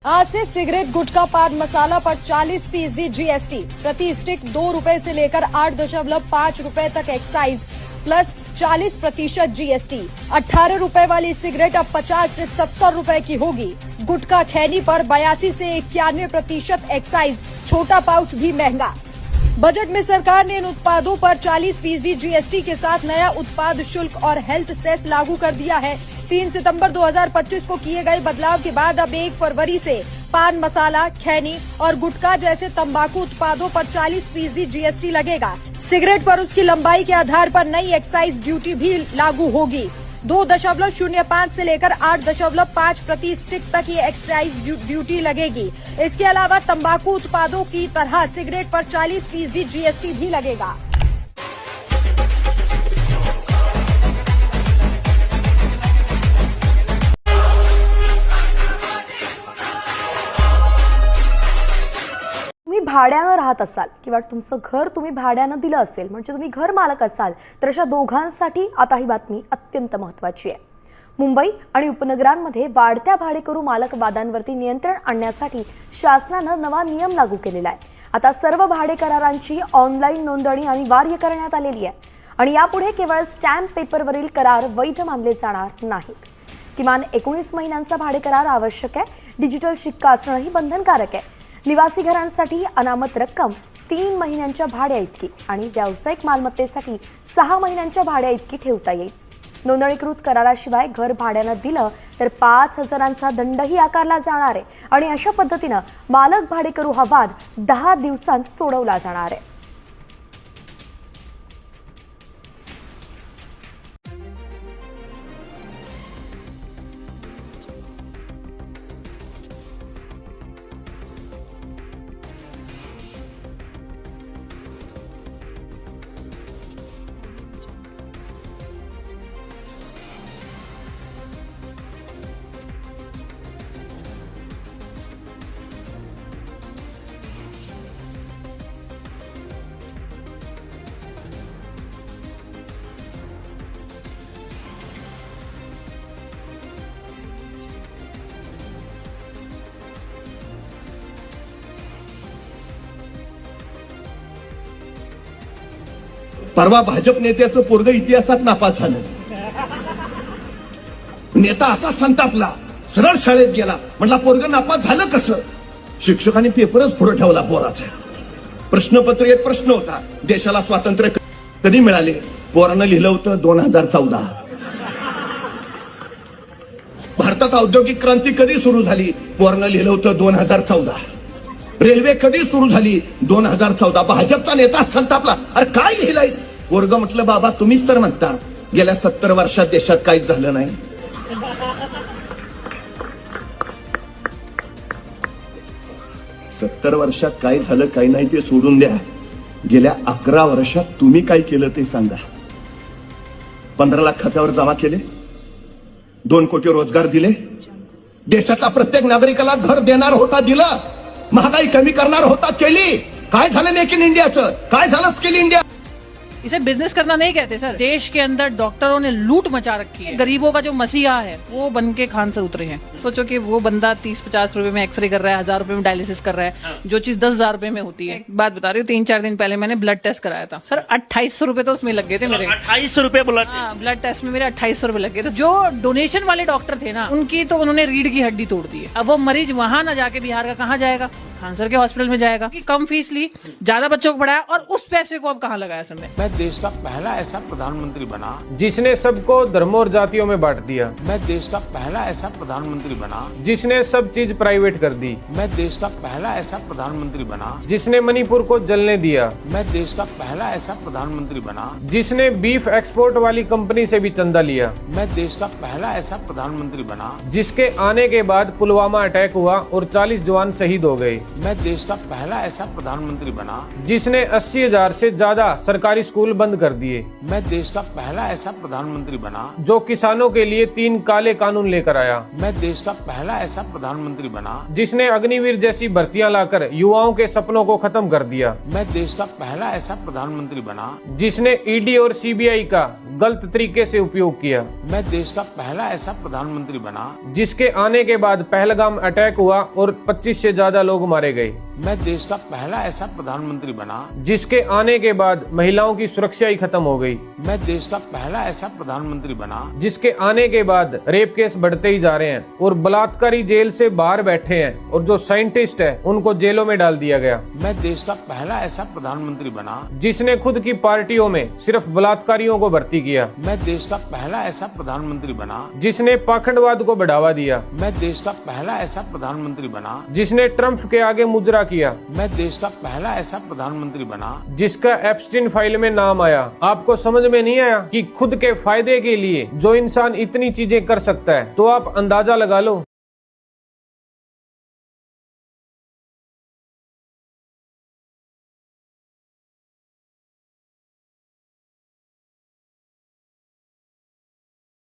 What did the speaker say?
आज से सिगरेट, गुटखा, पान मसाला पर 40% जीएसटी, प्रति स्टिक 2 रुपए से लेकर 8.5 रुपए तक एक्साइज प्लस 40% जीएसटी। 18 रुपए वाली सिगरेट अब 50 से 70 रुपए की होगी। गुटखा, खैनी पर 82 से 91% एक्साइज, छोटा पाउच भी महंगा। बजट में सरकार ने इन उत्पादों पर 40% जीएसटी के साथ नया उत्पाद शुल्क और हेल्थ सेस लागू कर दिया है। 3 सितंबर 2025 को किए गए बदलाव के बाद अब 1 फरवरी से पान मसाला, खैनी और गुटखा जैसे तंबाकू उत्पादों पर 40% जीएसटी लगेगा। सिगरेट पर उसकी लंबाई के आधार पर नई एक्साइज ड्यूटी भी लागू होगी। 2.05 से लेकर 8.5 प्रति स्टिक तक ये एक्साइज ड्यूटी लगेगी। इसके अलावा तंबाकू उत्पादों की तरह सिगरेट पर 40% जीएसटी भी लगेगा। तुम्ही भाड्यानं राहत असाल किंवा तुमचं घर तुम्ही भाड्यानं दिलं असेल म्हणजे तुम्ही घर मालक असाल तर अशा दोघांसाठी आता ही बातमी अत्यंत महत्त्वाची आहे। मुंबई आणि उपनगरांमध्ये वाढत्या भाडेकरू मालक वादांवरती नियंत्रण आणण्यासाठी शासनानं नवा नियम लागू केलेला आहे। आता सर्व भाडे करारांची ऑनलाईन नोंदणी अनिवार्य करण्यात आलेली आहे आणि यापुढे केवळ स्टॅम्प पेपरवरील करार वैध मानले जाणार नाहीत। किमान 19 महिन्यांचा भाडे करार आवश्यक आहे। डिजिटल शिक्का असणंही बंधनकारक आहे। निवासी घरांसाठी अनामत रक्कम 3 महिन्यांच्या भाड्या इतकी आणि व्यावसायिक मालमत्तेसाठी 6 महिन्यांच्या भाड्या इतकी ठेवता येईल। नोंदणीकृत कराराशिवाय घर भाड्यानं दिलं तर 5,000चा दंडही आकारला जाणार आहे आणि अशा पद्धतीनं मालक भाडेकरू हा वाद 10 दिवसांत सोडवला जाणार आहे। परवा भाजप नेत्याचं पोरग इतिहासात नापास झालं। नेता असा संतापला, सरळ शाळेत गेला, म्हटला पोरग नापास झालं कसं? शिक्षकांनी पेपरच पुढे ठेवला पोराचा। प्रश्नपत्र एक प्रश्न होता, देशाला स्वातंत्र्य कधी मिळाले? पोरानं लिहिलं होतं 2014। भारतात औद्योगिक क्रांती कधी सुरू झाली? पोरानं लिहिलं होतं 2014। रेल्वे कधी सुरू झाली? 2014। भाजपचा नेता संतापला, अरे काय लिहिलायस? वर्ग म्हटलं, बाबा तुम्हीच तर म्हणता गेल्या 70 वर्षात देशात काहीच झालं नाही। 70 वर्षात काय झालं काही नाही ते सोडून द्या, गेल्या 11 वर्षात तुम्ही काय केलं ते सांगा। 15 लाख खात्यावर जमा केले, 2 कोटी रोजगार दिले, देशातल्या प्रत्येक नागरिकाला घर देणार होता दिलं, महागाई कमी करणार होता केली। काय झालं मेक इन इंडियाचं? काय झालं स्किल इंडिया? इसे बिजनेस करना नहीं कहते सर। देश के अंदर डॉक्टरों ने लूट मचा रखी है। गरीबों का जो मसीहा है वो बन के खान सर उतरे हैं। सोचो कि वो बंदा 30-50 रुपए में एक्सरे कर रहा है, 1000 रुपए में डायलिसिस कर रहा है, जो चीज 10,000 रुपए में होती है। बात बता रही हूँ, 3-4 दिन पहले मैंने ब्लड टेस्ट कराया था सर, 2800 रुपए तो उसमें लग गए थे मेरे। 2800 रुपए ब्लड टेस्ट में मेरे 2800 रुपए लग गए थे। जो डोनेशन वाले डॉक्टर थे ना, उनकी तो उन्होंने रीढ़ की हड्डी तोड़ दी है। अब वो मरीज वहां ना जाके बिहार का कहाँ जाएगा? खान सर के हॉस्पिटल में जाएगा। कम फीस ली, ज्यादा बच्चों को पढ़ाया और उस पैसे को अब कहाँ लगाया सर ने? मैं देश का पहला ऐसा प्रधानमंत्री बना जिसने सबको धर्मों और जातियों में बांट दिया। मैं देश का पहला ऐसा प्रधानमंत्री बना जिसने सब चीज प्राइवेट कर दी। मैं देश का पहला ऐसा प्रधानमंत्री बना जिसने मणिपुर को जलने दिया। मैं देश का पहला ऐसा प्रधानमंत्री बना जिसने बीफ एक्सपोर्ट वाली कंपनी से भी चंदा लिया। मैं देश का पहला ऐसा प्रधानमंत्री बना जिसके आने के बाद पुलवामा अटैक हुआ और 40 जवान शहीद हो गए। मैं देश का पहला ऐसा प्रधानमंत्री बना जिसने 80,000 से ज्यादा सरकारी स्कूल बंद कर दिए। मैं देश का पहला ऐसा प्रधानमंत्री बना जो किसानों के लिए 3 काले कानून लेकर आया। मैं देश का पहला ऐसा प्रधानमंत्री बना जिसने अग्निवीर जैसी भर्तियां लाकर युवाओं के सपनों को खत्म कर दिया। मैं देश का पहला ऐसा प्रधानमंत्री बना जिसने ईडी और सीबीआई का गलत तरीके से उपयोग किया। मैं देश का पहला ऐसा प्रधानमंत्री बना जिसके आने के बाद पहलगाम अटैक हुआ और 25 से ज्यादा लोग मारे गए। मैं देश का पहला ऐसा प्रधानमंत्री बना जिसके आने के बाद महिलाओं की सुरक्षा ही खत्म हो गई। मैं देश का पहला ऐसा प्रधानमंत्री बना जिसके आने के बाद रेप केस बढ़ते ही जा रहे हैं और बलात्कारी जेल से बाहर बैठे हैं और जो साइंटिस्ट है उनको जेलों में डाल दिया गया। मैं देश का पहला ऐसा प्रधानमंत्री बना जिसने खुद की पार्टियों में सिर्फ बलात्कारियों को भर्ती किया। मैं देश का पहला ऐसा प्रधानमंत्री बना जिसने पाखंडवाद को बढ़ावा दिया। मैं देश का पहला ऐसा प्रधानमंत्री बना जिसने ट्रम्प के आगे मुजरा किया। मैं देश का पहला ऐसा प्रधानमंत्री बना जिसका एप्स्टीन फाइल में नाम आया। आपको समझ में नहीं आया कि खुद के फायदे के लिए जो इंसान इतनी चीजें कर सकता है, तो आप अंदाजा लगा लो